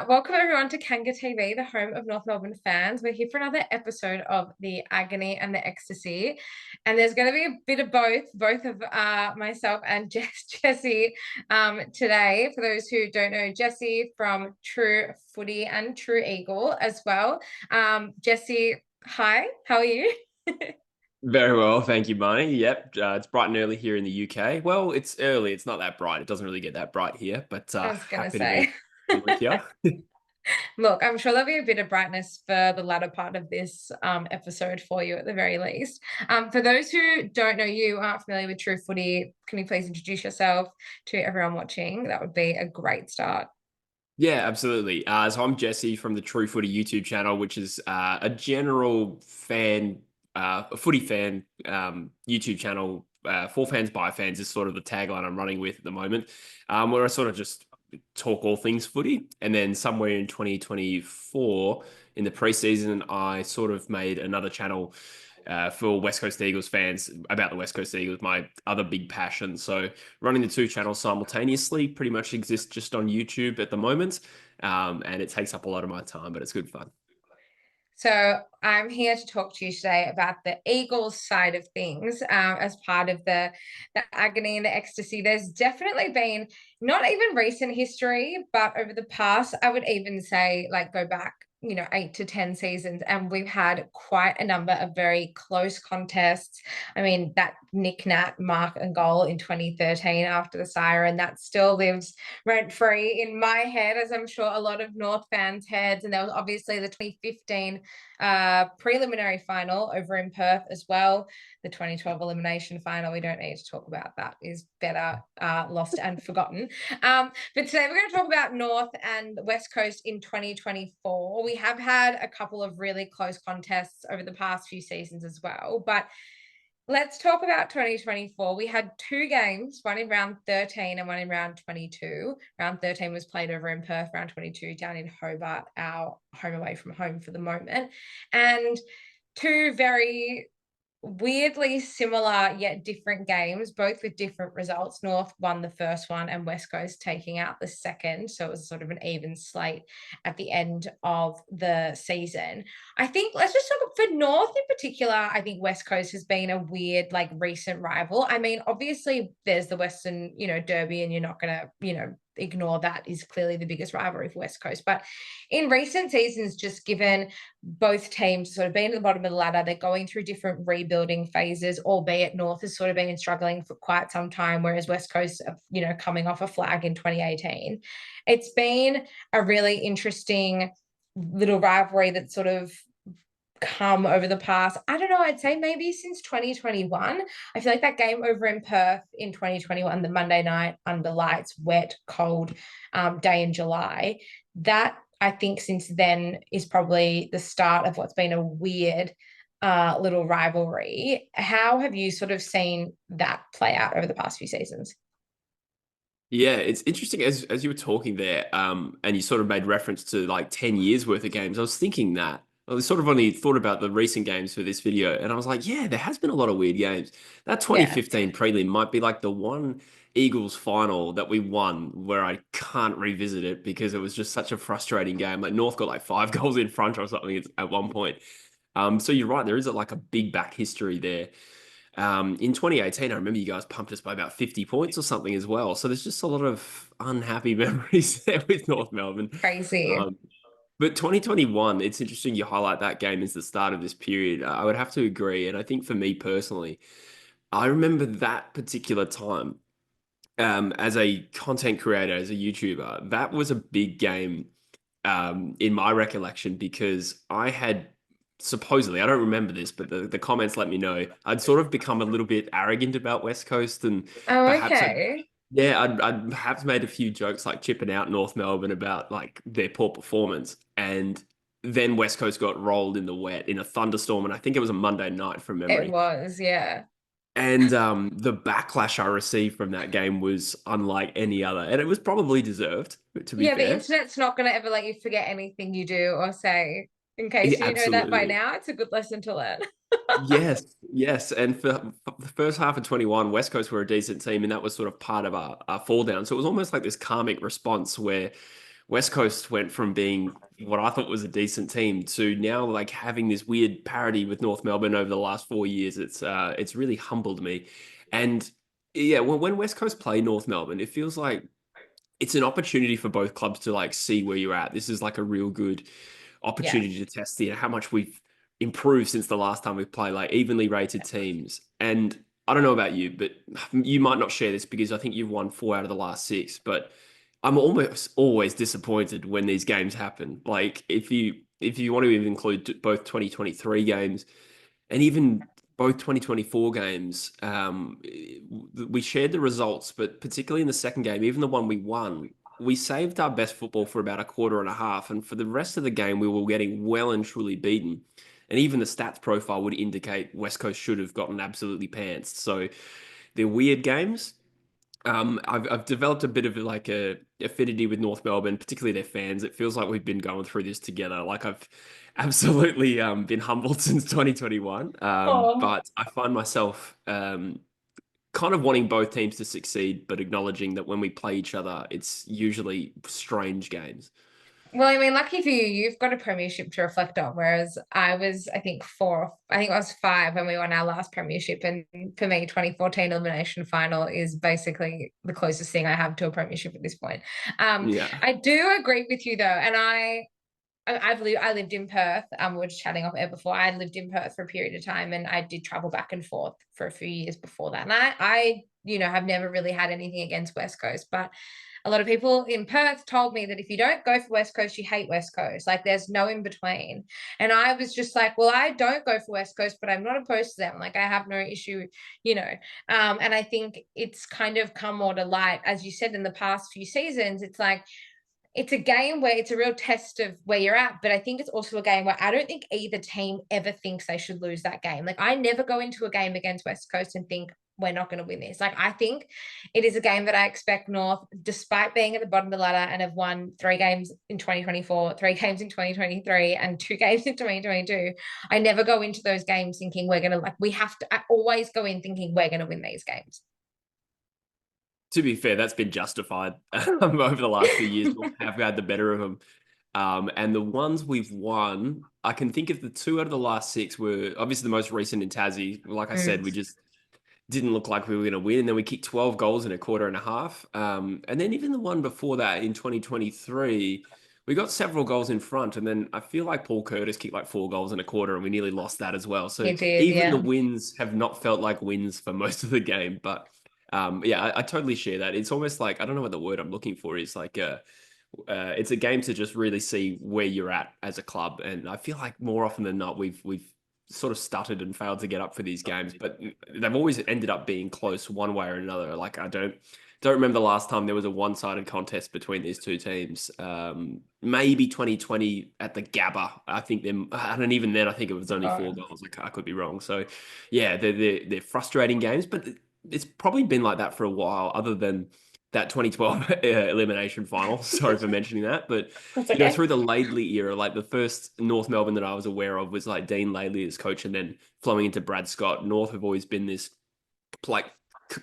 Welcome everyone to Kanga TV, the home of North Melbourne fans. We're here for another episode of the Agony and the Ecstasy, and there's going to be a bit of both of myself and Jessie today. For those who don't know, Jessie from True Footy and True Eagle as well. Jessie, hi, how are you? Very well, thank you, Barney. Yep, it's bright and early here in the UK. Well, it's early. It's not that bright. It doesn't really get that bright here, but I was gonna happy to be say. with you. Look, I'm sure there'll be a bit of brightness for the latter part of this episode for you at the very least. For those who don't know you, aren't familiar with True Footy, can you please introduce yourself to everyone watching? That would be a great start. Yeah, absolutely. So I'm Jesse from the True Footy YouTube channel, which is a general fan, a footy fan YouTube channel. For fans, by fans is sort of the tagline I'm running with at the moment, where I sort of just talk all things footy. And then somewhere in 2024, in the preseason, I sort of made another channel for West Coast Eagles fans about the West Coast Eagles, my other big passion. So running the two channels simultaneously pretty much exists just on YouTube at the moment. And it takes up a lot of my time, but it's good fun. So I'm here to talk to you today about the Eagles side of things as part of the agony and the ecstasy. There's definitely been not even recent history, but over the past, I would even say like go back, 8 to 10 seasons, and we've had quite a number of very close contests. I mean, that Nick Nat mark and goal in 2013 after the siren, that still lives rent free in my head, as I'm sure a lot of North fans' heads. And there was obviously the 2015 preliminary final over in Perth as well. The 2012 elimination final, we don't need to talk about that, is better lost and forgotten. But today we're going to talk about North and West Coast in 2024. We have had a couple of really close contests over the past few seasons as well, but let's talk about 2024. We had two games, one in round 13 and one in round 22. Round 13 was played over in Perth, round 22 down in Hobart, our home away from home for the moment. And two very weirdly similar yet different games, both with different results. North won the first one and West Coast taking out the second. So it was sort of an even slate at the end of the season. I think let's just talk for North in particular. I think West Coast has been a weird, like recent rival. I mean, obviously there's the Western, Derby, and you're not gonna, ignore that is clearly the biggest rivalry for West Coast. But in recent seasons, just given both teams sort of being at the bottom of the ladder, they're going through different rebuilding phases, albeit North has sort of been struggling for quite some time, whereas West Coast, coming off a flag in 2018. It's been a really interesting little rivalry that sort of come over the past, I don't know, I'd say maybe since 2021. I feel like that game over in Perth in 2021, the Monday night under lights, wet, cold day in July, that I think since then is probably the start of what's been a weird little rivalry. How have you sort of seen that play out over the past few seasons? Yeah, it's interesting as you were talking there, and you sort of made reference to like 10 years worth of games. I was thinking that. I was sort of only thought about the recent games for this video, and I was like, yeah, there has been a lot of weird games. That Yeah. 2015 prelim might be like the one Eagles final that we won where I can't revisit it because it was just such a frustrating game. Like North got like 5 goals in front or something at one point. So you're right, there is like a big back history there. In 2018, I remember you guys pumped us by about 50 points or something as well. So there's just a lot of unhappy memories there with North Melbourne. Crazy. Um, but 2021, it's interesting you highlight that game as the start of this period. I would have to agree. And I think for me personally, I remember that particular time as a content creator, as a YouTuber, that was a big game in my recollection because I had supposedly, I don't remember this, but the comments let me know I'd sort of become a little bit arrogant about West Coast and Oh, perhaps okay. I'd perhaps made a few jokes like chipping out North Melbourne about like their poor performance. And then West Coast got rolled in the wet in a thunderstorm. And I think it was a Monday night from It memory. was, yeah. And the backlash I received from that game was unlike any other. And it was probably deserved, to be Yeah, the fair. internet's not going to ever let you forget anything you do or say. In case Yeah, you didn't know that by absolutely. now, it's a good lesson to learn. Yes, yes. And for the first half of 21, West Coast were a decent team, and that was sort of part of our fall down. So it was almost like this karmic response where West Coast went from being what I thought was a decent team to now like having this weird parity with North Melbourne over the last 4 years. It's really humbled me. And yeah, when West Coast play North Melbourne, it feels like it's an opportunity for both clubs to like see where you're at. This is like a real good Yeah. opportunity to test how much we've improved since the last time we've played like evenly rated teams. And I don't know about you, but you might not share this because I think you've won 4 out of the last 6, but I'm almost always disappointed when these games happen. Like if you want to even include both 2023 games and even both 2024 games, we shared the results, but particularly in the second game, even the one we won, we saved our best football for about a quarter and a half. And for the rest of the game, we were getting well and truly beaten. And even the stats profile would indicate West Coast should have gotten absolutely pantsed. So they're weird games. I've developed a bit of like a affinity with North Melbourne, particularly their fans. It feels like we've been going through this together. Like I've absolutely been humbled since 2021. Oh. But I find myself kind of wanting both teams to succeed, but acknowledging that when we play each other, it's usually strange games. Well, I mean, lucky for you, you've got a premiership to reflect on, whereas I was, I think, 4, I think I was 5 when we won our last premiership. And for me, 2014 elimination final is basically the closest thing I have to a premiership at this point. Yeah. I do agree with you though, and I lived in Perth. We were just chatting off air before. I lived in Perth for a period of time, and I did travel back and forth for a few years before that. And I have never really had anything against West Coast, but a lot of people in Perth told me that if you don't go for West Coast, you hate West Coast. Like there's no in between. And I was just like, well, I don't go for West Coast, but I'm not opposed to them. Like I have no issue, you know. And I think it's kind of come more to light, as you said, in the past few seasons. It's like it's a game where it's a real test of where you're at, but I think it's also a game where I don't think either team ever thinks they should lose that game. Like I never go into a game against West Coast and think we're not going to win this. Like I think it is a game that I expect North, despite being at the bottom of the ladder and have won 3 games in 2024, 3 games in 2023, and 2 games in 2022. I never go into those games thinking we're going to I always go in thinking we're going to win these games. To be fair, that's been justified over the last few years. We have had the better of them. And the ones we've won, I can think of the 2 out of the last 6 were obviously the most recent in Tassie. Like I said, we just didn't look like we were going to win. And then we kicked 12 goals in a quarter and a half. And then even the one before that in 2023, we got several goals in front. And then I feel like Paul Curtis kicked like 4 goals in a quarter and we nearly lost that as well. So even the wins have not felt like wins for most of the game. But yeah, I totally share that. It's almost like, I don't know what the word I'm looking for is, like it's a game to just really see where you're at as a club. And I feel like more often than not, we've sort of stuttered and failed to get up for these games, but they've always ended up being close one way or another. Like I don't remember the last time there was a one-sided contest between these 2 teams. Maybe 2020 at the Gabba. I think them, and even then I think it was only 4 goals. Like I could be wrong. So yeah, they're frustrating games, but it's probably been like that for a while, other than that 2012 elimination final. Sorry for mentioning that. But okay. through the Laidley era, like the first North Melbourne that I was aware of was like Dean Laidley as coach, and then flowing into Brad Scott. North have always been this like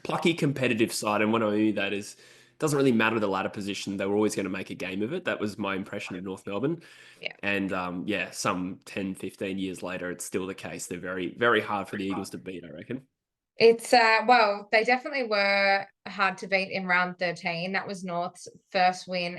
plucky competitive side. And what I mean that is, it doesn't really matter the ladder position. They were always going to make a game of it. That was my impression of North Melbourne. Yeah. And some 10, 15 years later, it's still the case. They're very, very hard for the Eagles to beat, I reckon. It's well, they definitely were hard to beat in round 13. That was North's first win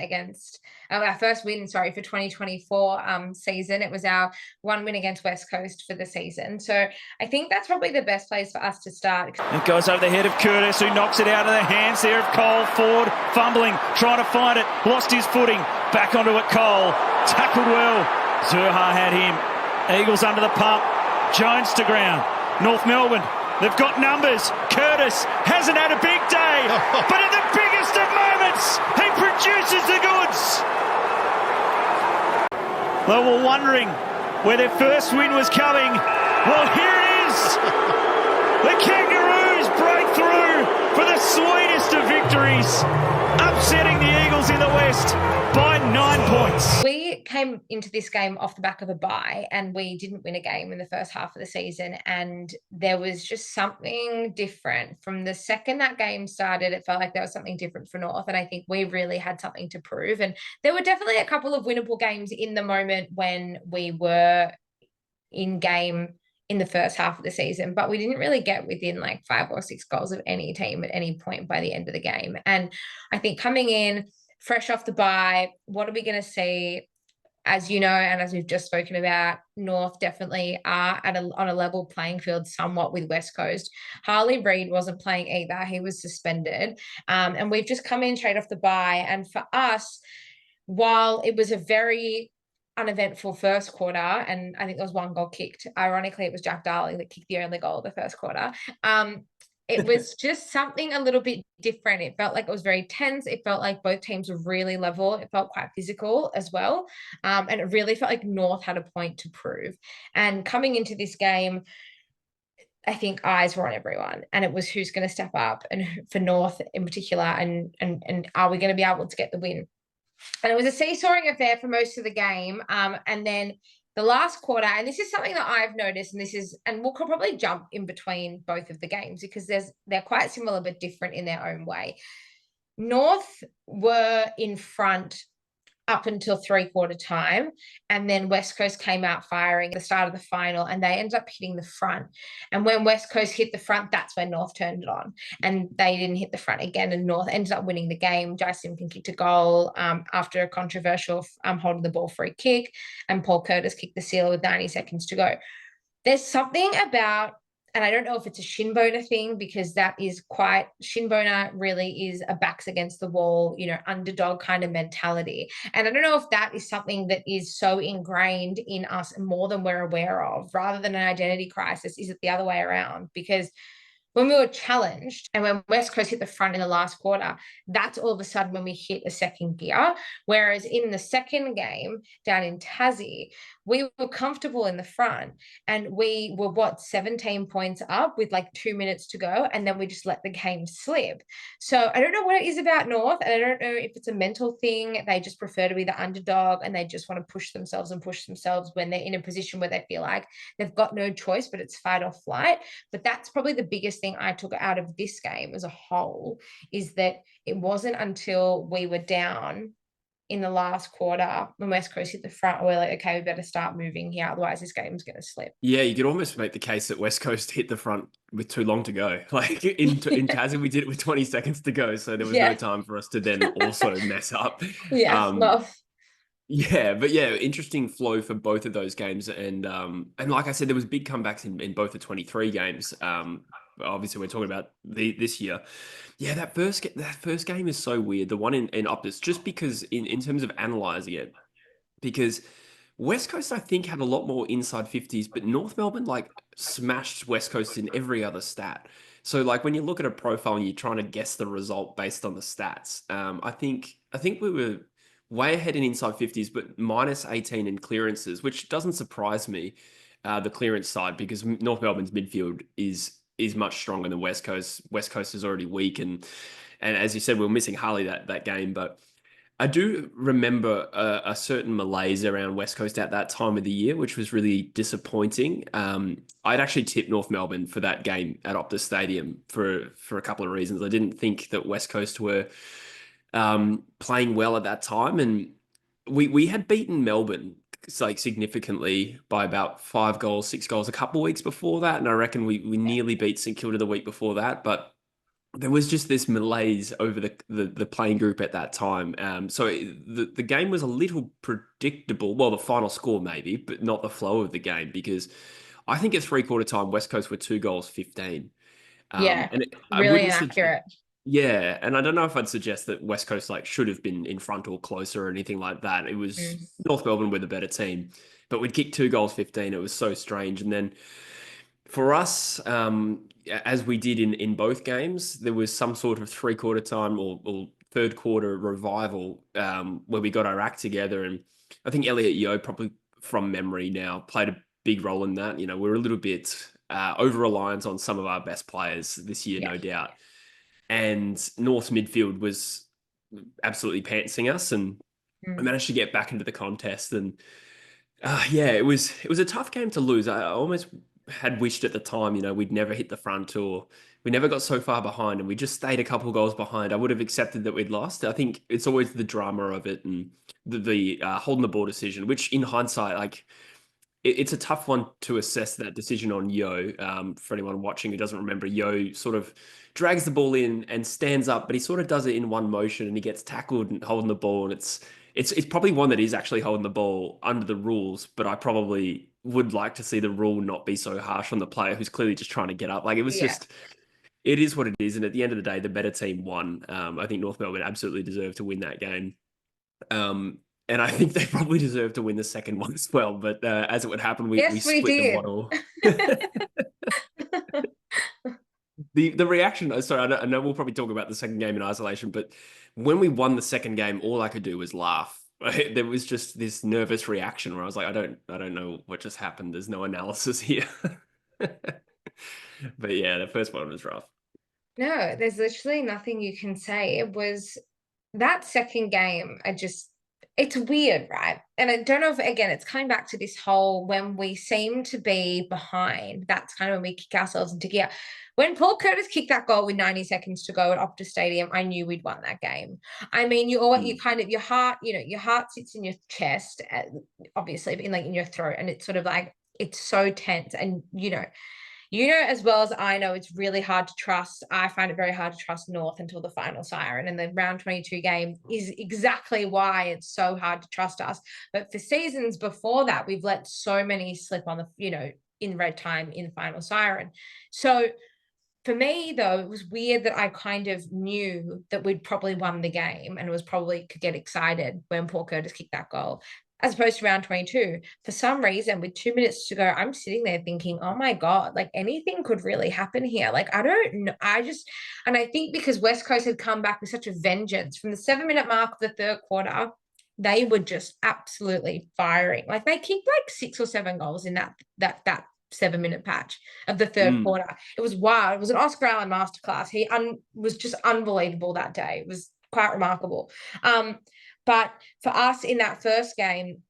our first win, sorry, for 2024 season. It was our 1 win against West Coast for the season. So I think that's probably the best place for us to start. It goes over the head of Curtis, who knocks it out of the hands there of Cole. Ford fumbling, trying to find it, lost his footing, back onto it. Cole tackled well. Zurha had him. Eagles under the pump. Jones to ground. North Melbourne, they've got numbers. Curtis hasn't had a big day, but in the biggest of moments, he produces the goods. They were wondering where their first win was coming. Well, here it is. The Kangaroos break through for the sweetest of victories, upsetting the Eagles in the West by 9 points. We came into this game off the back of a bye, and we didn't win a game in the first half of the season. And there was just something different from the second that game started. It felt like there was something different for North. And I think we really had something to prove. And there were definitely a couple of winnable games in the moment when we were in game in the first half of the season, but we didn't really get within like 5 or 6 goals of any team at any point by the end of the game. And I think coming in fresh off the bye, what are we going to see? As you know, and as we've just spoken about, North definitely are on a level playing field somewhat with West Coast. Harley Reed wasn't playing either. He was suspended. And we've just come in straight off the bye. And for us, while it was a very uneventful first quarter, and I think there was 1 goal kicked. Ironically, it was Jack Darling that kicked the only goal of the first quarter. It was just something a little bit different. It felt like it was very tense. It felt like both teams were really level. It felt quite physical as well. And it really felt like North had a point to prove. And coming into this game, I think eyes were on everyone, and it was who's going to step up, and for North in particular, and are we going to be able to get the win? And it was a seesawing affair for most of the game. And then the last quarter, and this is something that I've noticed, and we'll probably jump in between both of the games because they're quite similar but different in their own way. North were in front up until 3/4 time, and then West Coast came out firing at the start of the final, and they ended up hitting the front. And when West Coast hit the front, that's when North turned it on, and they didn't hit the front again, and North ended up winning the game. Jai Simpkin kicked a goal after a controversial holding the ball free kick, and Paul Curtis kicked the sealer with 90 seconds to go. There's something about, and I don't know if it's a shin boner thing, because that is quite, shin boner really is a backs against the wall, underdog kind of mentality. And I don't know if that is something that is so ingrained in us more than we're aware of, rather than an identity crisis. Is it the other way around? Because when we were challenged and when West Coast hit the front in the last quarter, that's all of a sudden when we hit a second gear. Whereas in the second game down in Tassie, we were comfortable in the front, and we were 17 points up with like 2 minutes to go, and then we just let the game slip. So I don't know what it is about North, and I don't know if it's a mental thing. They just prefer to be the underdog, and they just want to push themselves when they're in a position where they feel like they've got no choice, but it's fight or flight. But that's probably the biggest thing I took out of this game as a whole, is that it wasn't until we were down in the last quarter when West Coast hit the front, we're like, okay, we better start moving here, otherwise this game's going to slip. Yeah, you could almost make the case that West Coast hit the front with too long to go. Like in Tassie, we did it with 20 seconds to go, so there was no time for us to then also mess up. Yeah, but yeah, interesting flow for both of those games, and like I said, there was big comebacks in both the 23 games. Obviously, we're talking about this year. Yeah, that first game is so weird. The one in Optus, just because in terms of analyzing it, because West Coast, I think, had a lot more inside 50s, but North Melbourne like smashed West Coast in every other stat. So like when you look at a profile and you're trying to guess the result based on the stats, I think we were way ahead in inside 50s, but minus 18 in clearances, which doesn't surprise me, the clearance side, because North Melbourne's midfield is much stronger than West Coast. West Coast is already weak, and as you said, we were missing Harley that game, but I do remember a certain malaise around West Coast at that time of the year, which was really disappointing. I'd actually tipped North Melbourne for that game at Optus Stadium for a couple of reasons. I didn't think that West Coast were playing well at that time, and we had beaten Melbourne like significantly by about 5 goals, 6 goals a couple of weeks before that, and I reckon we nearly beat St Kilda the week before that, but there was just this malaise over the playing group at that time. So the game was a little predictable. Well, the final score maybe, but not the flow of the game, because I think at 3/4 time, West Coast were 2 goals, 15. Really inaccurate. Yeah, and I don't know if I'd suggest that West Coast like should have been in front or closer or anything like that. It was North Melbourne were the better team, but we'd kicked 2 goals, 15. It was so strange. And then for us, as we did in both games, there was some sort of 3/4 time or third quarter revival where we got our act together. And I think Elliot Yeo, probably from memory now, played a big role in that. We're a little bit over-reliant on some of our best players this year, no doubt. And North's midfield was absolutely pantsing us. And I managed to get back into the contest, and yeah, it was a tough game to lose. I almost had wished at the time, we'd never hit the front, or we never got so far behind, and we just stayed a couple of goals behind. I would have accepted that we'd lost. I think it's always the drama of it, and the holding the ball decision, which in hindsight, like, it's a tough one to assess that decision on Yo. For anyone watching who doesn't remember, Yo sort of drags the ball in and stands up, but he sort of does it in one motion, and he gets tackled and holding the ball. And it's probably one that is actually holding the ball under the rules, but I probably would like to see the rule not be so harsh on the player who's clearly just trying to get up. Like, it was just, it is what it is. And at the end of the day, the better team won. I think North Melbourne absolutely deserved to win that game. And I think they probably deserve to win the second one as well. But as it would happen, we split the model. The reaction, sorry, I know we'll probably talk about the second game in isolation, but when we won the second game, all I could do was laugh. There was just this nervous reaction where I was like, I don't know what just happened. There's no analysis here. But yeah, the first one was rough. No, there's literally nothing you can say. It was that second game, it's weird, right? And I don't know if, again, it's coming back to this whole, when we seem to be behind, that's kind of when we kick ourselves into gear. When Paul Curtis kicked that goal with 90 seconds to go at Optus Stadium, I knew we'd won that game. I mean, you kind of, your heart sits in your chest, obviously, but in your throat, and it's sort of like, it's so tense. And, as well as I know, it's really hard to trust. I find it very hard to trust North until the final siren. And the round 22 game is exactly why it's so hard to trust us. But for seasons before that, we've let so many slip on the, in red time in final siren. So for me, though, it was weird that I kind of knew that we'd probably won the game, and it was probably could get excited when Paul Curtis kicked that goal, as opposed to round 22. For some reason, with 2 minutes to go, I'm sitting there thinking, oh my God, like, anything could really happen here. Like, I don't know. And I think because West Coast had come back with such a vengeance from the 7-minute mark of the third quarter, they were just absolutely firing. Like, they kicked like 6 or 7 goals in that 7-minute patch of the third quarter. It was wild. It was an Oscar Allen masterclass. He was just unbelievable that day. It was quite remarkable. But for us in that first game,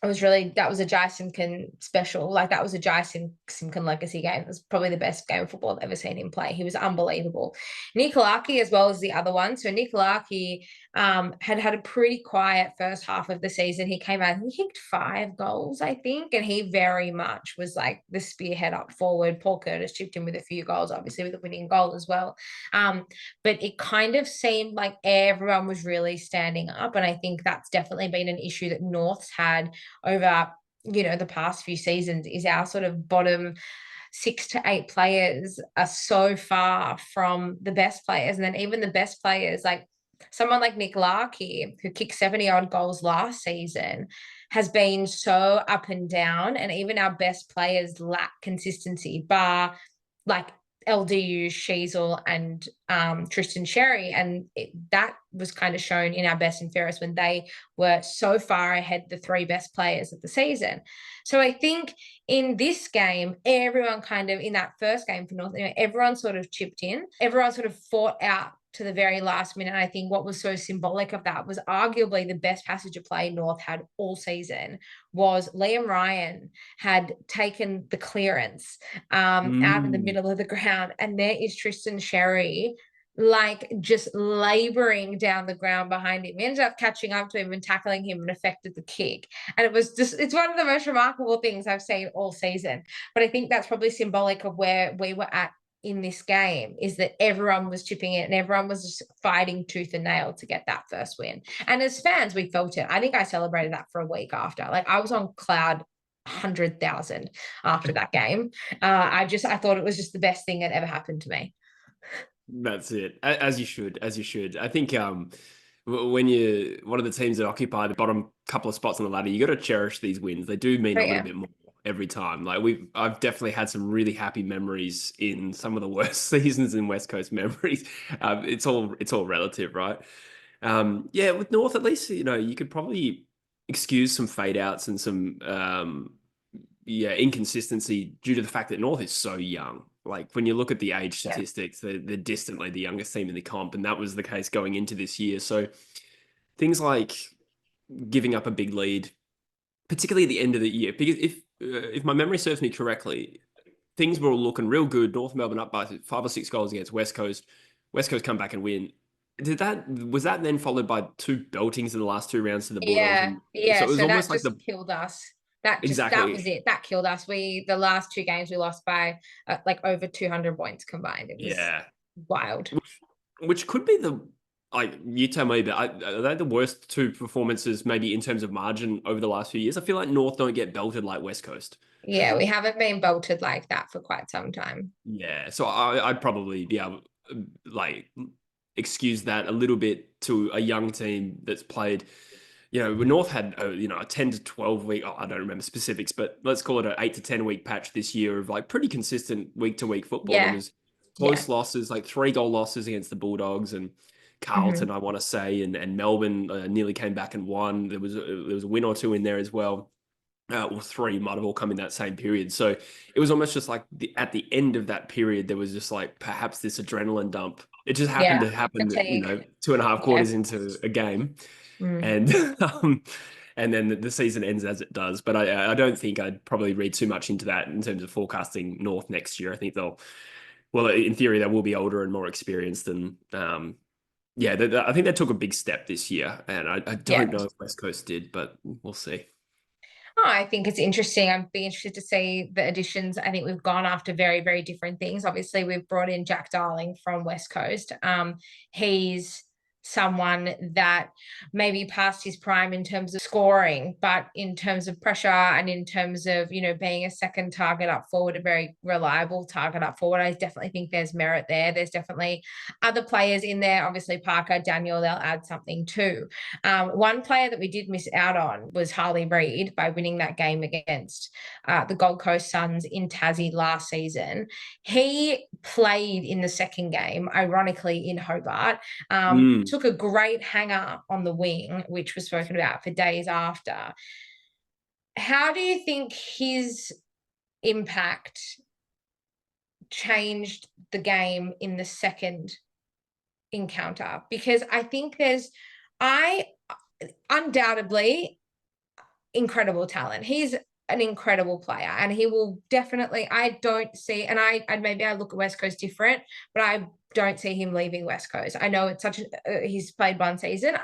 that was a Jai Simpkin special. Like, that was a Jai Simpkin legacy game. It was probably the best game of football I've ever seen him play. He was unbelievable. Nikolaki as well as the other one. So Nikolaki had a pretty quiet first half of the season. He came out and he kicked 5 goals, I think, and he very much was like the spearhead up forward. Paul Curtis chipped in with a few goals, obviously with a winning goal as well. But it kind of seemed like everyone was really standing up, and I think that's definitely been an issue that North's had over the past few seasons, is our sort of bottom 6 to 8 players are so far from the best players. And then even the best players, like someone like Nick Larkey, who kicked 70-odd goals last season, has been so up and down, and even our best players lack consistency, bar like LDU, Sheasel, and Tristan Sherry. And that was kind of shown in our best and fairest when they were so far ahead the 3 best players of the season. So I think in this game, everyone kind of, in that first game for North, everyone sort of chipped in. Everyone sort of fought out to the very last minute. And I think what was so symbolic of that was arguably the best passage of play North had all season was Liam Ryan had taken the clearance out in the middle of the ground, and there is Tristan Sherry like just laboring down the ground behind him. He ended up catching up to him and tackling him and affected the kick. And it's one of the most remarkable things I've seen all season. But I think that's probably symbolic of where we were at in this game, is that everyone was chipping in and everyone was just fighting tooth and nail to get that first win. And as fans, we felt it. I think I celebrated that for a week after. Like, I was on cloud 100,000 after that game. I thought it was just the best thing that ever happened to me. That's it. As you should. I think when you're one of the teams that occupy the bottom couple of spots on the ladder, you got to cherish these wins. They do mean a little bit more every time. Like, I've definitely had some really happy memories in some of the worst seasons in West Coast memories. It's all relative, right? Yeah, with North, at least, you could probably excuse some fade outs and some inconsistency due to the fact that North is so young. Like, when you look at the age statistics, they're distantly the youngest team in the comp, and that was the case going into this year. So things like giving up a big lead, particularly at the end of the year. Because if my memory serves me correctly, things were all looking real good. North Melbourne up by 5 or 6 goals against West Coast. West Coast come back and win. Was that then followed by 2 beltings in the last 2 rounds to the Bulldogs? Yeah, So it was so almost that like just killed us. That was exactly. it. That killed us. The last 2 games we lost by like over 200 points combined. It was wild. Which could be you tell me, but are they the worst 2 performances maybe in terms of margin over the last few years? I feel like North don't get belted like West Coast. Yeah, we haven't been belted like that for quite some time. Yeah, so I'd probably be able like excuse that a little bit to a young team that's played. North had a 10 to 12 week. I don't remember specifics, but let's call it an 8 to 10 week patch this year of like pretty consistent week to week football. Yeah. There was close losses, like 3-goal losses against the Bulldogs and Carlton, I want to say, and Melbourne nearly came back and won. There was a win or 2 in there as well. Or 3 might have all come in that same period. So it was almost just like at the end of that period, there was just like perhaps this adrenaline dump. It just happened to happen, 2.5 quarters into a game. And and then the season ends as it does. But I don't think I'd probably read too much into that in terms of forecasting North next year. I think in theory, they will be older and more experienced. And I think they took a big step this year. And I don't know if West Coast did, but we'll see. Oh, I think it's interesting. I'd be interested to see the additions. I think we've gone after very, very different things. Obviously, we've brought in Jack Darling from West Coast. He's someone that maybe past his prime in terms of scoring, but in terms of pressure and in terms of, being a second target up forward, a very reliable target up forward, I definitely think there's merit there. There's definitely other players in there. Obviously, Parker, Daniel, they'll add something too. One player that we did miss out on was Harley Reed by winning that game against the Gold Coast Suns in Tassie last season. He played in the second game, ironically, in Hobart. Took a great hanger on the wing, which was spoken about for days after. How do you think his impact changed the game in the second encounter? Because I think undoubtedly incredible talent. He's an incredible player, and he will definitely, I don't see, and maybe I look at West Coast different, but I don't see him leaving West Coast. I know it's he's played 1 season.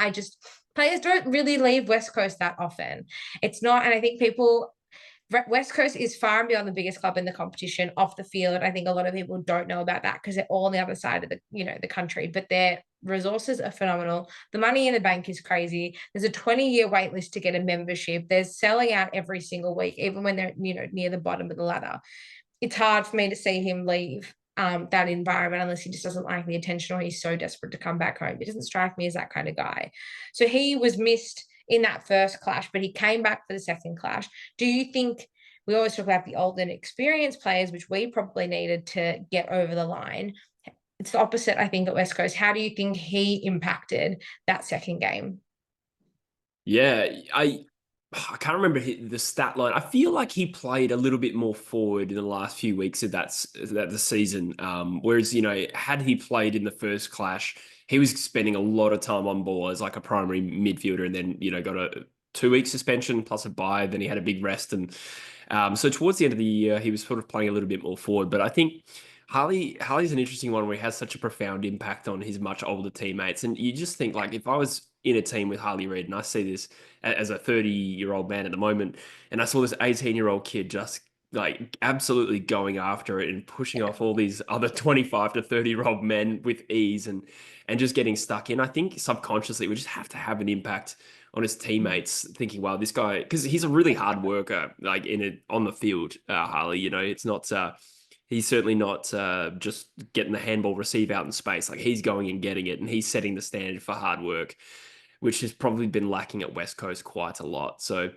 Players don't really leave West Coast that often. It's not, and I think West Coast is far and beyond the biggest club in the competition off the field. I think a lot of people don't know about that because they're all on the other side of the country, but their resources are phenomenal. The money in the bank is crazy. There's a 20-year wait list to get a membership. They're selling out every single week, even when they're, near the bottom of the ladder. It's hard for me to see him leave that environment unless he just doesn't like the attention or he's so desperate to come back home. He doesn't strike me as that kind of guy. So he was missed in that first clash, but he came back for the second clash. Do you think, we always talk about the old and experienced players, which we probably needed to get over the line. It's the opposite, I think, at West Coast. How do you think he impacted that second game? Yeah, I can't remember the stat line. I feel like he played a little bit more forward in the last few weeks of the season. Whereas, had he played in the first clash, he was spending a lot of time on ball as like a primary midfielder, and then, got a 2-week suspension plus a bye. Then he had a big rest. And so towards the end of the year, he was sort of playing a little bit more forward. But I think Harley's an interesting one where he has such a profound impact on his much older teammates. And you just think, like, if I was in a team with Harley Reid, and I see this as a 30-year-old man at the moment, and I saw this 18-year-old kid just like absolutely going after it and pushing off all these other 25 to 30-year-old men with ease and just getting stuck in, I think subconsciously we just have to have an impact on his teammates, thinking, wow, this guy, because he's a really hard worker, like on the field, Harley, it's not, he's certainly not just getting the handball receive out in space. Like, he's going and getting it, and he's setting the standard for hard work, which has probably been lacking at West Coast quite a lot. So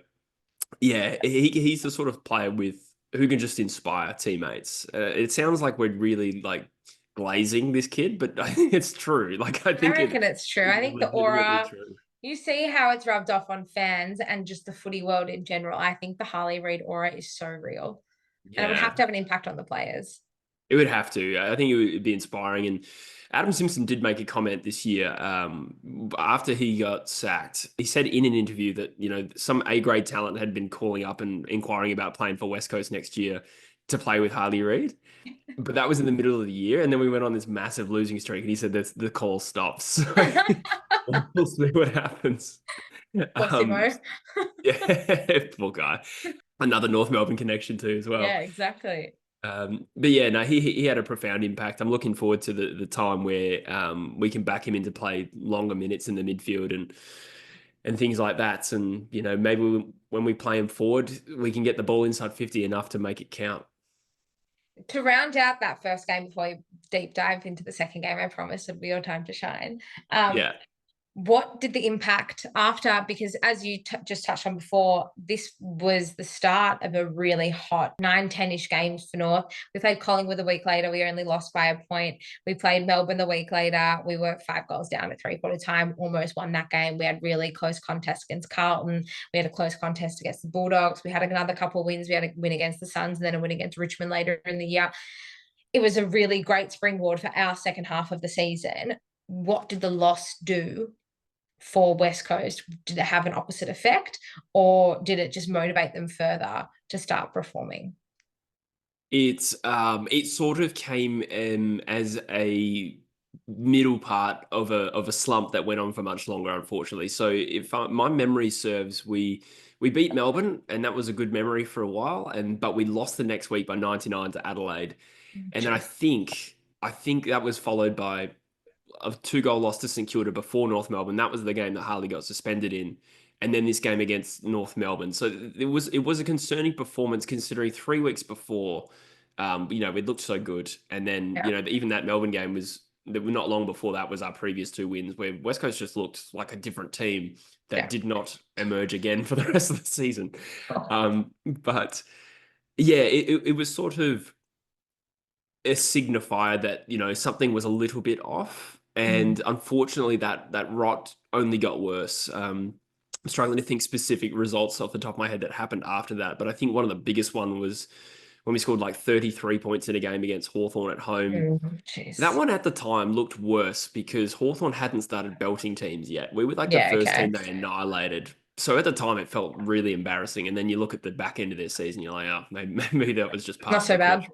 yeah, he's the sort of player who can just inspire teammates. It sounds like we're really like glazing this kid, but I think it's true. Like, I reckon it's true. I think the aura, you see how it's rubbed off on fans and just the footy world in general. I think the Harley Reid aura is so real. Yeah. And it would have to have an impact on the players. It would have to. I think it would be inspiring. And Adam Simpson did make a comment this year after he got sacked. He said in an interview that, some A-grade talent had been calling up and inquiring about playing for West Coast next year to play with Harley Reed. But that was in the middle of the year. And then we went on this massive losing streak. And he said that the call stops. So we'll see what happens. Simo. Yeah, poor guy. Another North Melbourne connection too as well. Yeah, exactly. But yeah, no, he had a profound impact. I'm looking forward to the time where we can back him into play longer minutes in the midfield and things like that. And maybe when we play him forward, we can get the ball inside 50 enough to make it count. To round out that first game before we deep dive into the second game, I promise it'll be your time to shine. Yeah. What did the impact after, because as you just touched on before, this was the start of a really hot 9-10-ish games for North. We played Collingwood a week later. We only lost by a point. We played Melbourne the week later. We were 5 goals down at 3/4 time, almost won that game. We had really close contests against Carlton. We had a close contest against the Bulldogs. We had another couple of wins. We had a win against the Suns and then a win against Richmond later in the year. It was a really great springboard for our second half of the season. What did the loss do for West Coast? Did it have an opposite effect, or did it just motivate them further to start performing? It sort of came as a middle part of a slump that went on for much longer, unfortunately. So if my memory serves, we beat Melbourne, and that was a good memory for a while, but we lost the next week by 99 to Adelaide. And then I think that was followed by a 2-goal loss to St Kilda before North Melbourne. That was the game that Harley got suspended in. And then this game against North Melbourne. So it was a concerning performance considering 3 weeks before, it looked so good. And then, even that Melbourne game was not long before that was our previous 2 wins, where West Coast just looked like a different team that did not emerge again for the rest of the season. But yeah, it was sort of a signifier that, something was a little bit off. And unfortunately, that rot only got worse. I'm struggling to think specific results off the top of my head that happened after that. But I think one of the biggest one was when we scored like 33 points in a game against Hawthorn at home. That one at the time looked worse because Hawthorn hadn't started belting teams yet. We were like the first team they annihilated. So at the time, it felt really embarrassing. And then you look at the back end of their season, you're like, oh, maybe that was just part not so bad.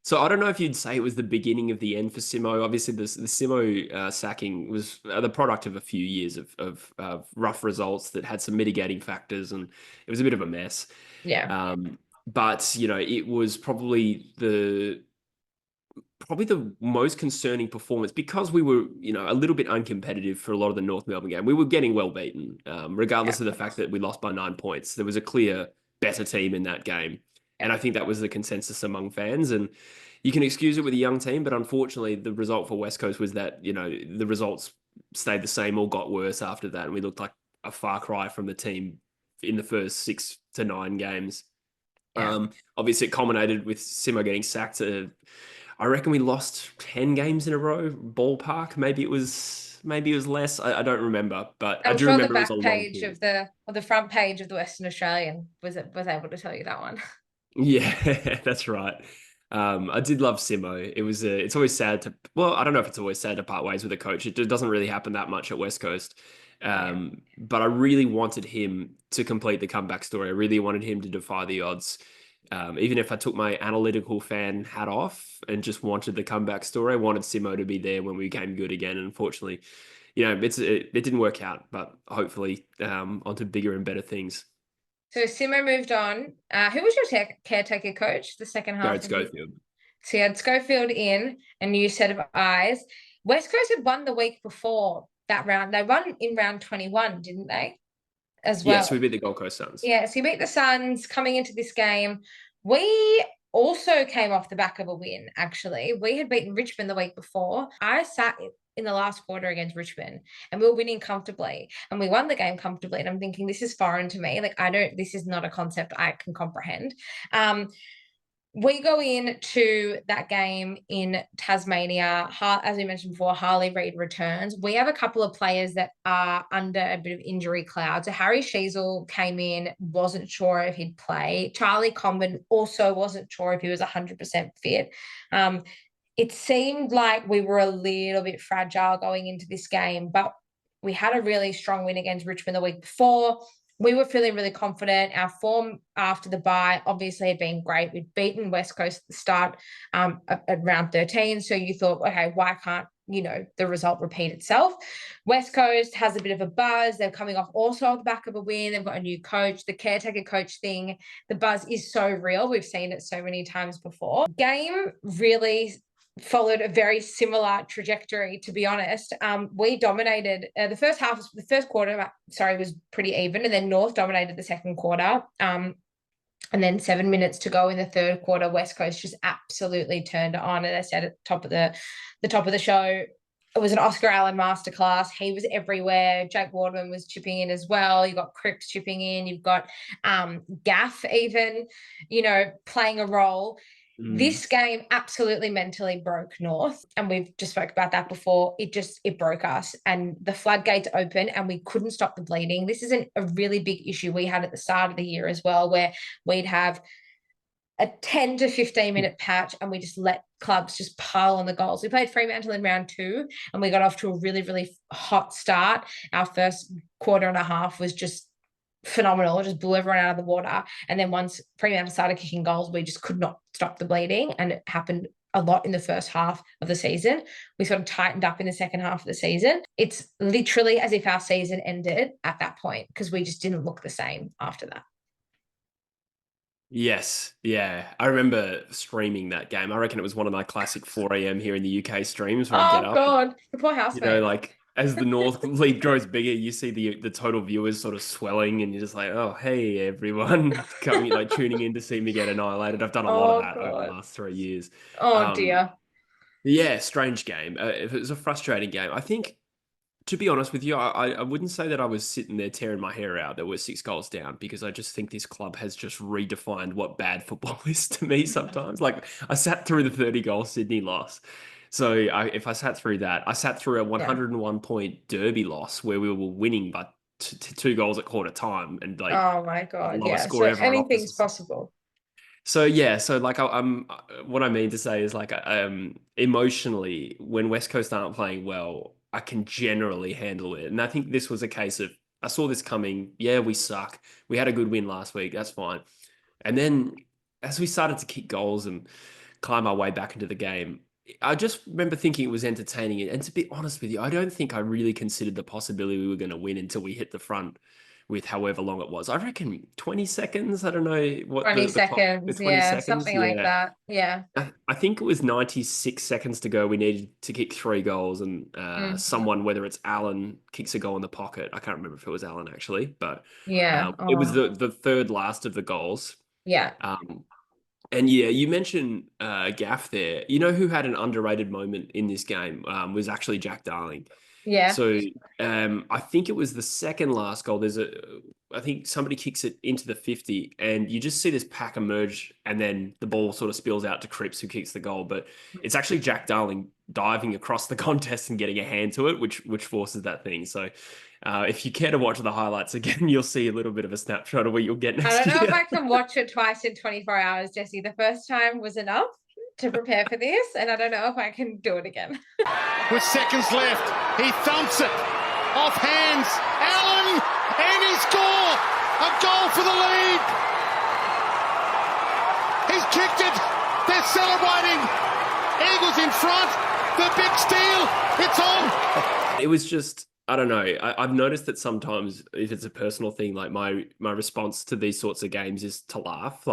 So I don't know if you'd say it was the beginning of the end for Simo. Obviously, the Simo sacking was the product of a few years of rough results that had some mitigating factors, and it was a bit of a mess. Yeah. But it was probably the most concerning performance because we were, a little bit uncompetitive for a lot of the North Melbourne game. We were getting well beaten, regardless of the fact that we lost by 9 points. There was a clear better team in that game. And I think that was the consensus among fans. And you can excuse it with a young team, but unfortunately, the result for West Coast was that, the results stayed the same or got worse after that. And we looked like a far cry from the team in the first 6 to 9 games. Yeah. Obviously, it culminated with Simo getting sacked. I reckon we lost 10 games in a row, ballpark. Maybe it was less. I don't remember, but I do remember it was a long page of the front page of the Western Australian was able to tell you that one. Yeah, that's right. I did love Simo. It's always sad I don't know if it's always sad to part ways with a coach. It doesn't really happen that much at West Coast. But I really wanted him to complete the comeback story. I really wanted him to defy the odds. Even if I took my analytical fan hat off and just wanted the comeback story, I wanted Simo to be there when we became good again. And unfortunately, it didn't work out, but hopefully onto bigger and better things. So Simo moved on. Who was your caretaker coach the second half? Garrett Schofield. So you had Schofield in, a new set of eyes. West Coast had won the week before that round. They won in round 21, didn't they? As well. Yes, we beat the Gold Coast Suns. Yeah, so you beat the Suns coming into this game. We also came off the back of a win, actually. We had beaten Richmond the week before. I sat in the last quarter against Richmond and we were winning comfortably and we won the game comfortably. And I'm thinking, this is foreign to me. This is not a concept I can comprehend. we go into that game in Tasmania. As we mentioned before, Harley Reed returns. We have a couple of players that are under a bit of injury cloud. So Harry Sheasel came in, wasn't sure if he'd play. Charlie Comben also wasn't sure if he was 100% fit. It seemed like we were a little bit fragile going into this game, but we had a really strong win against Richmond the week before. We were feeling really confident. Our form after the bye obviously had been great. We'd beaten West Coast at the start at round 13. So you thought, okay, why can't, the result repeat itself? West Coast has a bit of a buzz. They're coming off also off the back of a win. They've got a new coach. The caretaker coach thing, the buzz is so real. We've seen it so many times before. Game really followed a very similar trajectory, to be honest. We dominated the first quarter, was pretty even, and then North dominated the second quarter. And then 7 minutes to go in the third quarter, West Coast just absolutely turned it on. And I said at the top of the show, it was an Oscar Allen masterclass. He was everywhere. Jake Wardman was chipping in as well. You've got Cripps chipping in. You've got Gaff even, playing a role. This game absolutely mentally broke North, and we've just spoke about that before. It broke us, and the floodgates opened, and we couldn't stop the bleeding. This isn't a really big issue we had at the start of the year as well, where we'd have a 10 to 15 minute patch and we just let clubs just pile on the goals. We played Fremantle in round 2 and we got off to a really, really hot start. Our first quarter and a half was just phenomenal. It just blew everyone out of the water. And then once Fremantle started kicking goals, we just could not stop the bleeding. And it happened a lot in the first half of the season. We sort of tightened up in the second half of the season. It's literally as if our season ended at that point because we just didn't look the same after that. Yes. Yeah. I remember streaming that game. I reckon it was one of my classic 4 a.m. here in the UK streams where I get up. Oh, God. The poor housemate. Like as the North League grows bigger, you see the total viewers sort of swelling and you're just like, oh, hey, everyone coming, tuning in to see me get annihilated. I've done a lot of that over the last 3 years. Oh, dear. Yeah, strange game. It was a frustrating game. I think, to be honest with you, I wouldn't say that I was sitting there tearing my hair out that we're 6 goals down, because I just think this club has just redefined what bad football is to me sometimes. I sat through the 30-goal Sydney loss. So if I sat through that, I sat through a 101-point Derby loss where we were winning by 2 goals at quarter time. And oh my God, yeah. Score so anything's possible. So yeah, I'm what I mean to say is emotionally, when West Coast aren't playing well, I can generally handle it. And I think this was a case of, I saw this coming. Yeah, we suck. We had a good win last week. That's fine. And then as we started to kick goals and climb our way back into the game, I just remember thinking it was entertaining. And to be honest with you, I don't think I really considered the possibility we were going to win until we hit the front with however long it was. I reckon 20 seconds. I don't know what 20 seconds. 20 seconds, something like that. Yeah. I think it was 96 seconds to go. We needed to kick 3 goals, and someone, whether it's Allen, kicks a goal in the pocket. I can't remember if it was Allen actually, but it was the third last of the goals. Yeah. And yeah, you mentioned Gaff there. You know who had an underrated moment in this game was actually Jack Darling. Yeah. So I think it was the second last goal. I think somebody kicks it into the 50 and you just see this pack emerge, and then the ball sort of spills out to Cripps, who kicks the goal. But it's actually Jack Darling diving across the contest and getting a hand to it, which forces that thing. So if you care to watch the highlights again, you'll see a little bit of a snapshot of what you'll get next year. I don't know if I can watch it twice in 24 hours, Jesse. The first time was enough to prepare for this, and I don't know if I can do it again. With seconds left, he thumps it off hands. Allen, and he score! A goal for the lead. He's kicked it. They're celebrating. Eagles in front. The big steal. It's on. It was just, I don't know. I've noticed that sometimes if it's a personal thing, my response to these sorts of games is to laugh.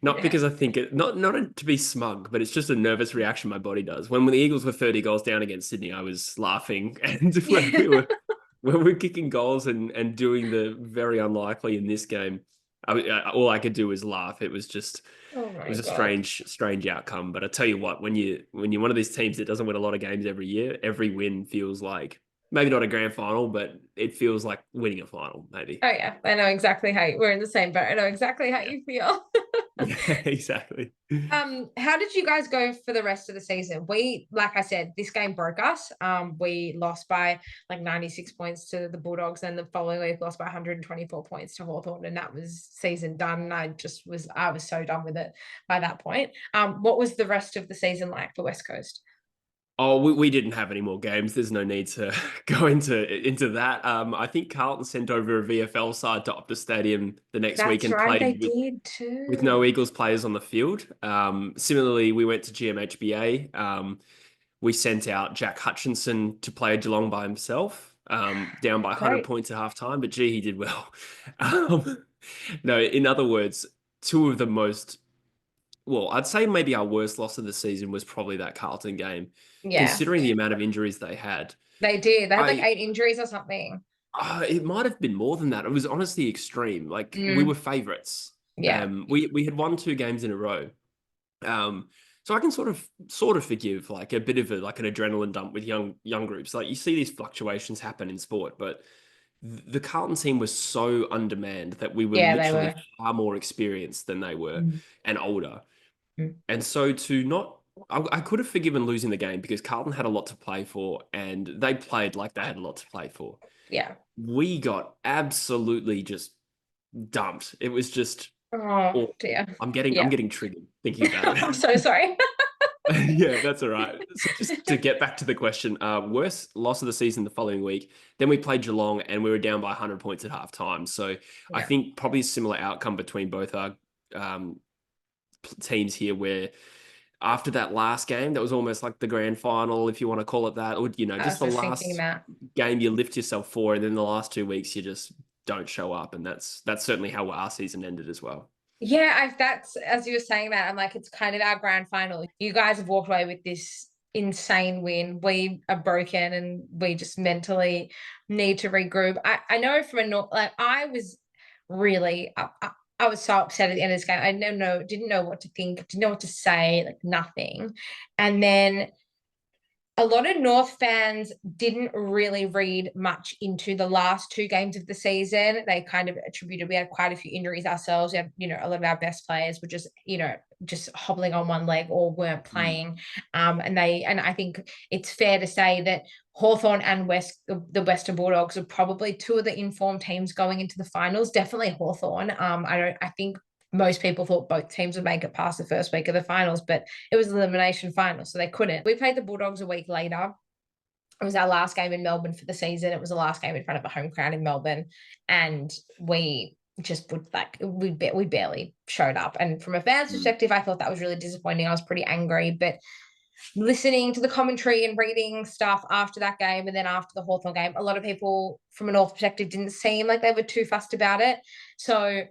Not because I think it, not to be smug, but it's just a nervous reaction my body does. When the Eagles were 30 goals down against Sydney, I was laughing. And when we were kicking goals and doing the very unlikely in this game, all I could do was laugh. It was just, it was a strange outcome. But I tell you what, when you're one of these teams that doesn't win a lot of games every year, every win feels like, maybe not a grand final, but it feels like winning a final, maybe. Oh yeah, I know exactly how we're in the same boat. I know exactly how you feel. Yeah, exactly. How did you guys go for the rest of the season? We, like I said, this game broke us. We lost by like 96 points to the Bulldogs, and the following week lost by 124 points to Hawthorn, and that was season done. I was so done with it by that point. What was the rest of the season like for West Coast? Oh, we didn't have any more games. There's no need to go into that. I think Carlton sent over a VFL side to Optus Stadium the next week That's and right, they played did too. with no Eagles players on the field. Similarly, we went to GMHBA. We sent out Jack Hutchinson to play Geelong by himself, down by 100 Great. points at halftime, but gee, he did well. No, in other words, two of the most, well, I'd say maybe our worst loss of the season was probably that Carlton game, Yeah, considering the amount of injuries they had. they did. They had like 8 injuries or something. It might have been more than that. It was honestly extreme. Like we were favourites. Yeah. We had won 2 games in a row. So I can sort of forgive like a bit of like an adrenaline dump with young groups. Like you see these fluctuations happen in sport, but the Carlton team was so undermanned that we were literally far more experienced than they were and older. And so I could have forgiven losing the game because Carlton had a lot to play for and they played like they had a lot to play for. Yeah. We got absolutely just dumped. It was just, Oh dear. I'm getting triggered thinking about it. I'm so sorry. Yeah, that's all right. So just to get back to the question, worst loss of the season the following week. Then we played Geelong and we were down by 100 points at halftime. So I think probably a similar outcome between both our teams here, where after that last game, that was almost like the grand final, if you want to call it that, or just the last game you lift yourself for, and then the last 2 weeks you just don't show up, and that's certainly how our season ended as well. Yeah, that's, as you were saying that, I'm like, it's kind of our grand final. You guys have walked away with this insane win. We are broken and we just mentally need to regroup. I know from I was really, I was so upset at the end of this game. I didn't know what to think, didn't know what to say, like nothing. And then a lot of North fans didn't really read much into the last 2 games of the season. They kind of attributed, we had quite a few injuries ourselves. We had, a lot of our best players were just hobbling on one leg or weren't playing. And I think it's fair to say that Hawthorn and the Western Bulldogs are probably 2 of the informed teams going into the finals. Definitely Hawthorn. I think most people thought both teams would make it past the first week of the finals, but it was elimination final, so they couldn't. We played the Bulldogs a week later. It was our last game in Melbourne for the season. It was the last game in front of a home crowd in Melbourne, and we just we barely showed up. And from a fan's perspective, I thought that was really disappointing. I was pretty angry, but listening to the commentary and reading stuff after that game and then after the Hawthorn game, a lot of people from a North perspective didn't seem like they were too fussed about it. So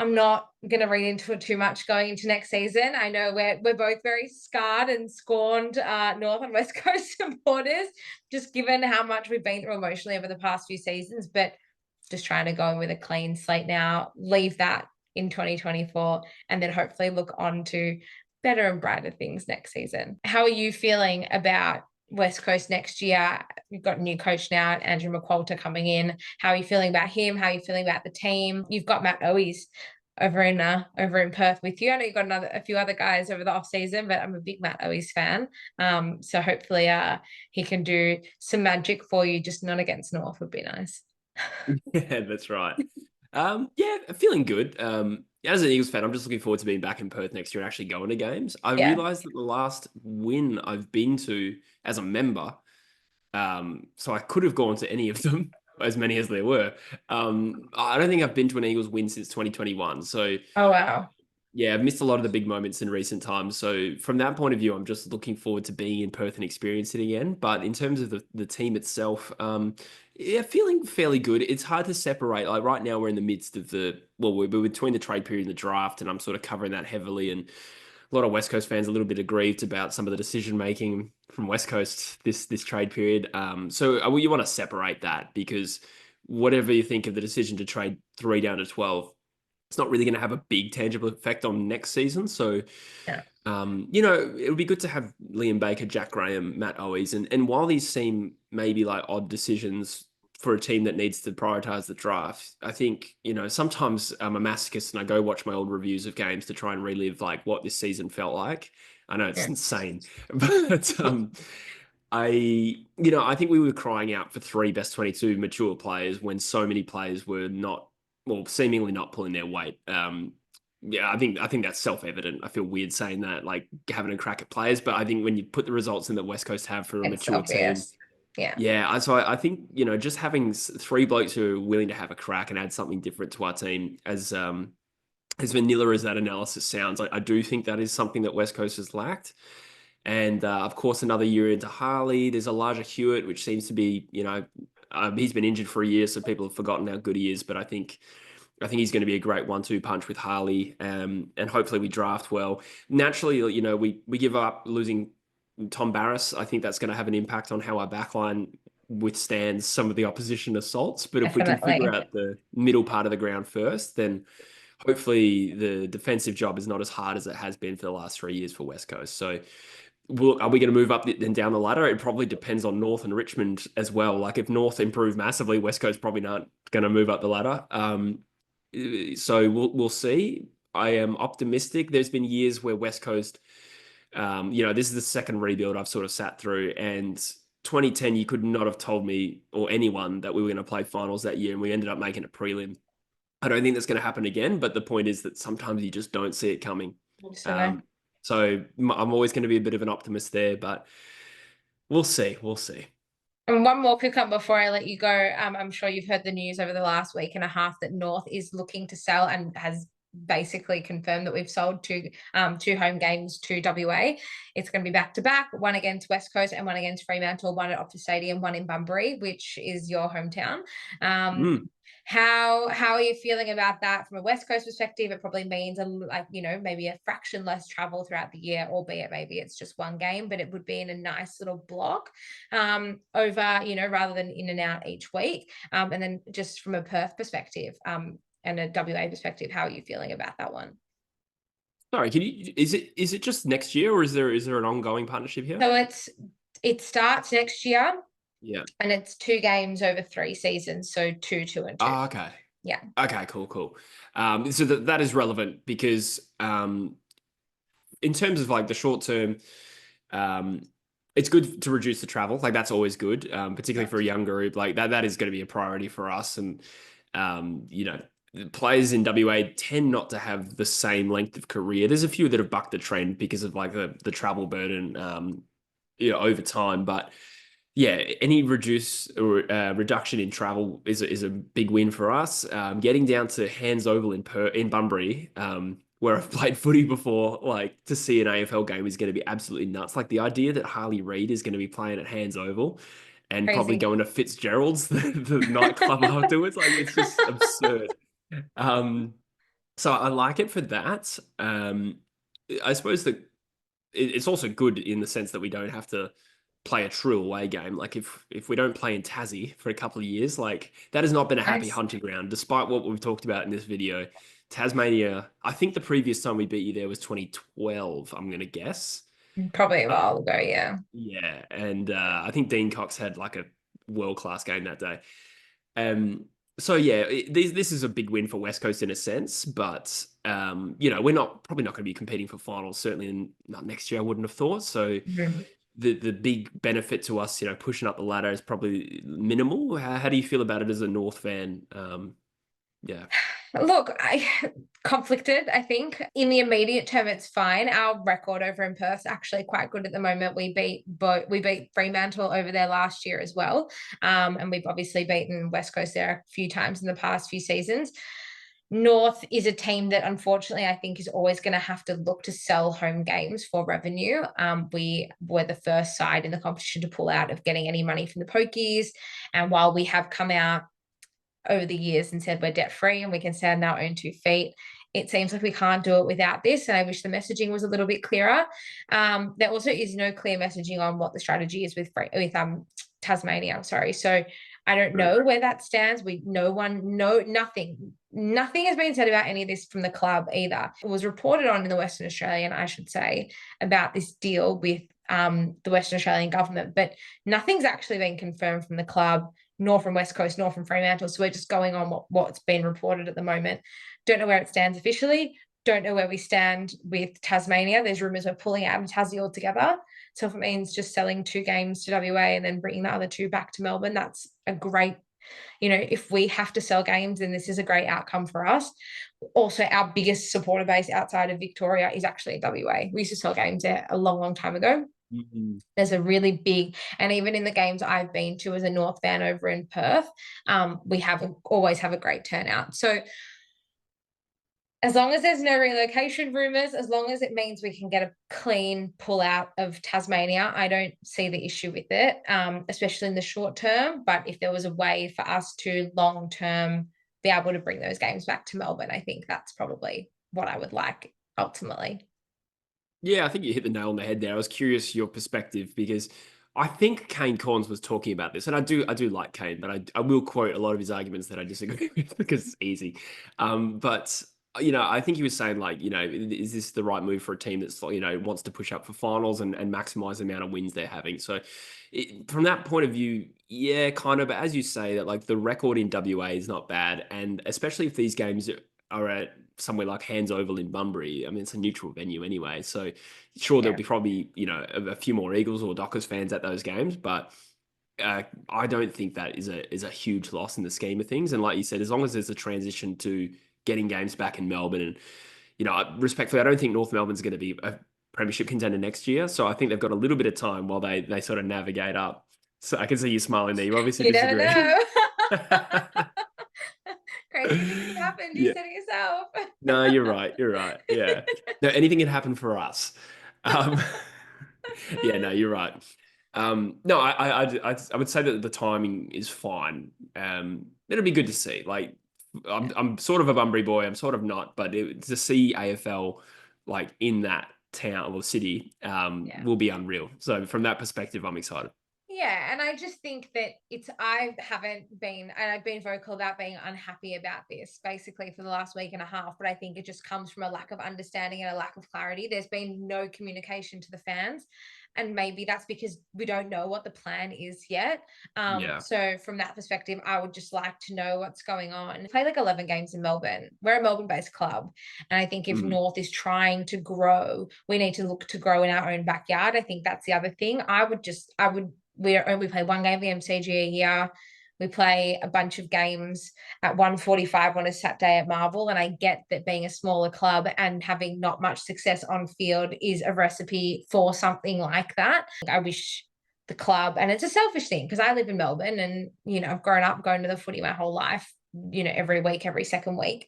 I'm not going to read into it too much going into next season. I know we're both very scarred and scorned North and West Coast supporters, just given how much we've been through emotionally over the past few seasons, but just trying to go in with a clean slate now, leave that in 2024, and then hopefully look on to better and brighter things next season. How are you feeling about West Coast next year? You've got a new coach now, Andrew McQualter, coming in. How are you feeling about him? How are you feeling about the team? You've got Matt Owies over in Perth with you. I know you've got a few other guys over the off season, but I'm a big Matt Owies fan. So hopefully he can do some magic for you, just not against North would be nice. Yeah, that's right. Feeling good. As an Eagles fan, I'm just looking forward to being back in Perth next year and actually going to games. I realized that the last win I've been to as a member, so I could have gone to any of them, as many as there were. I don't think I've been to an Eagles win since 2021. So, oh wow, yeah, I've missed a lot of the big moments in recent times. So from that point of view, I'm just looking forward to being in Perth and experiencing it again. But in terms of the team itself, feeling fairly good. It's hard to separate. Like right now, we're in the midst of we're between the trade period and the draft, and I'm sort of covering that heavily. And a lot of West Coast fans are a little bit aggrieved about some of the decision making from West Coast this trade period. So you want to separate that, because whatever you think of the decision to trade 3 down to 12, it's not really going to have a big tangible effect on next season. So, it'll be good to have Liam Baker, Jack Graham, Matt Owies. And while these seem maybe like odd decisions for a team that needs to prioritize the draft. I think, sometimes I'm a masochist and I go watch my old reviews of games to try and relive like what this season felt like. I know it's insane, but I think we were crying out for 3 best 22 mature players when so many players were seemingly not pulling their weight. I think that's self-evident. I feel weird saying that, like having a crack at players, but I think when you put the results in that West Coast have for a mature team, so I think, just having 3 blokes who are willing to have a crack and add something different to our team, as vanilla as that analysis sounds, I do think that is something that West Coast has lacked. And of course, another year into Harley, there's Elijah Hewitt, which seems to be, he's been injured for a year, so people have forgotten how good he is. But I think he's going to be a great 1-2 punch with Harley, and hopefully we draft well. Naturally, we give up losing Tom Barras. I think that's going to have an impact on how our backline withstands some of the opposition assaults. But if we can figure out the middle part of the ground first, then hopefully the defensive job is not as hard as it has been for the last 3 years for West Coast. So are we going to move up and down the ladder? It probably depends on North and Richmond as well. Like if North improve massively, West Coast probably not going to move up the ladder. So we'll see. I am optimistic. There's been years where West Coast, this is the second rebuild I've sort of sat through, and 2010, you could not have told me or anyone that we were going to play finals that year, and we ended up making a prelim. I don't think that's going to happen again, but the point is that sometimes you just don't see it coming. So I'm always going to be a bit of an optimist there, but we'll see. And one more quick one before I let you go. I'm sure you've heard the news over the last week and a half that North is looking to sell and has basically confirmed that we've sold 2 home games to WA. It's going to be back-to-back, one against West Coast and one against Fremantle, one at Optus Stadium, one in Bunbury, which is your hometown. How are you feeling about that from a West Coast perspective? It probably means maybe a fraction less travel throughout the year, albeit maybe it's just one game, but it would be in a nice little block over, rather than in and out each week. And then just from a Perth perspective and a WA perspective, how are you feeling about that one? Sorry, is it just next year, or is there an ongoing partnership here? So it starts next year. Yeah. And it's 2 games over 3 seasons, so 2, 2, and 2. Oh, okay. Yeah. Okay, cool. So that is relevant because in terms of like the short term, it's good to reduce the travel. Like that's always good, particularly for a young group. Like that is going to be a priority for us. And players in WA tend not to have the same length of career. There's a few that have bucked the trend because of like the travel burden, over time, but. Yeah, any reduction in travel is a big win for us. Getting down to Hands Oval in Bunbury, where I've played footy before, like to see an AFL game is going to be absolutely nuts. Like the idea that Harley Reed is going to be playing at Hands Oval and probably going to Fitzgerald's, the nightclub afterwards, like it's just absurd. So I like it for that. I suppose that it's also good in the sense that we don't have to play a true away game. Like if we don't play in Tassie for a couple of years, like that has not been a happy hunting ground, despite what we've talked about in this video. Tasmania, I think the previous time we beat you there was 2012, I'm going to guess. Probably a while ago, yeah. Yeah, and I think Dean Cox had like a world-class game that day. So yeah, this is a big win for West Coast in a sense, but we're probably not going to be competing for finals, certainly not next year, I wouldn't have thought. So the big benefit to us, pushing up the ladder is probably minimal. How do you feel about it as a North fan? Yeah. Look, conflicted, I think. In the immediate term, it's fine. Our record over in Perth is actually quite good at the moment. We beat Fremantle over there last year as well. And we've obviously beaten West Coast there a few times in the past few seasons. North is a team that unfortunately I think is always going to have to look to sell home games for revenue. We were the first side in the competition to pull out of getting any money from the pokies. And while we have come out over the years and said we're debt free and we can stand on our own 2 feet, it seems like we can't do it without this. And I wish the messaging was a little bit clearer. There also is no clear messaging on what the strategy is with Tasmania. I'm sorry. So I don't know where that stands. Nothing has been said about any of this from the club either. It was reported on in the Western Australian, I should say, about this deal with the Western Australian government, but nothing's actually been confirmed from the club, North and West Coast, North and Fremantle. So we're just going on what's been reported at the moment. Don't know where it stands officially. Don't know where we stand with Tasmania. There's rumours we're pulling out of Tassie altogether. So if it means just selling 2 games to WA and then bringing the other 2 back to Melbourne, that's a great, if we have to sell games, then this is a great outcome for us. Also, our biggest supporter base outside of Victoria is actually WA. We used to sell games there a long, long time ago. Mm-hmm. There's a really big, and even in the games I've been to as a North fan over in Perth, we always have a great turnout. So as long as there's no relocation rumours, as long as it means we can get a clean pull out of Tasmania, I don't see the issue with it, especially in the short term. But if there was a way for us to long term be able to bring those games back to Melbourne, I think that's probably what I would like ultimately. Yeah, I think you hit the nail on the head there. I was curious your perspective because I think Kane Corns was talking about this, and I do like Kane, but I will quote a lot of his arguments that I disagree with because it's easy. But I think he was saying like, is this the right move for a team that's wants to push up for finals and maximize the amount of wins they're having? So from that point of view, yeah, kind of. But as you say, that like the record in WA is not bad, and especially if these games are at somewhere like Hands Oval in Bunbury. I mean, it's a neutral venue anyway, so sure there'll be probably a few more Eagles or Dockers fans at those games, but I don't think that is a huge loss in the scheme of things. And like you said, as long as there's a transition to getting games back in Melbourne, and respectfully, I don't think North Melbourne's going to be a premiership contender next year, so I think they've got a little bit of time while they sort of navigate up. So I can see you smiling there. You obviously disagree. Crazy things have happened. You said it yourself. No, you're right. Yeah. No, anything can happen for us. Yeah, no, you're right. No, I would say that the timing is fine. It'll be good to see. Like, I'm sort of a Bunbury boy. I'm sort of not, but to see AFL like in that town or city will be unreal. So from that perspective, I'm excited. Yeah, and I just think that I've been vocal about being unhappy about this basically for the last week and a half, but I think it just comes from a lack of understanding and a lack of clarity. There's been no communication to the fans, and maybe that's because we don't know what the plan is yet. So from that perspective, I would just like to know what's going on. We play like 11 games in Melbourne. We're a Melbourne-based club, and I think if North is trying to grow, we need to look to grow in our own backyard. I think that's the other thing. We play 1 game of the MCG a year. We play a bunch of games at 1:45 on a Saturday at Marvel. And I get that being a smaller club and having not much success on field is a recipe for something like that. I wish the club, and it's a selfish thing because I live in Melbourne and, I've grown up going to the footy my whole life, every week, every second week.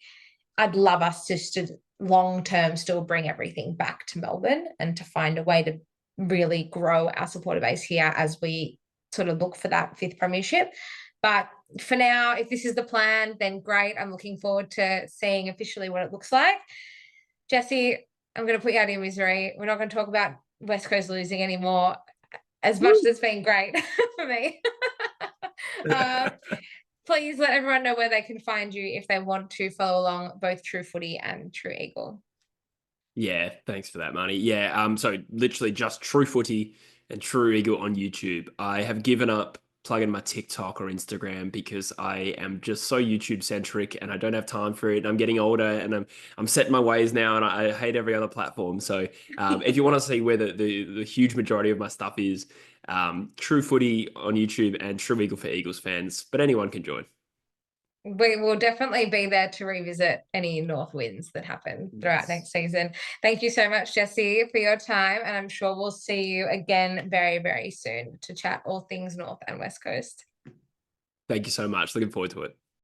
I'd love us just to long-term still bring everything back to Melbourne and to find a way to really grow our supporter base here as we sort of look for that 5th premiership. But for now, if this is the plan, then great. I'm looking forward to seeing officially what it looks like. Jesse, I'm going to put you out of your misery. We're not going to talk about West Coast losing anymore, as much as it's been great for me. Please let everyone know where they can find you if they want to follow along both True Footy and True Eagle. Yeah, thanks for that, Marnie. Yeah, so literally just True Footy and True Eagle on YouTube. I have given up plugging my TikTok or Instagram because I am just so YouTube centric and I don't have time for it. I'm getting older and I'm set in my ways now, and I hate every other platform. So if you want to see where the huge majority of my stuff is, True Footy on YouTube and True Eagle for Eagles fans, but anyone can join. We will definitely be there to revisit any North wins that happen throughout next season. Thank you so much, Jesse, for your time. And I'm sure we'll see you again very, very soon to chat all things North and West Coast. Thank you so much. Looking forward to it.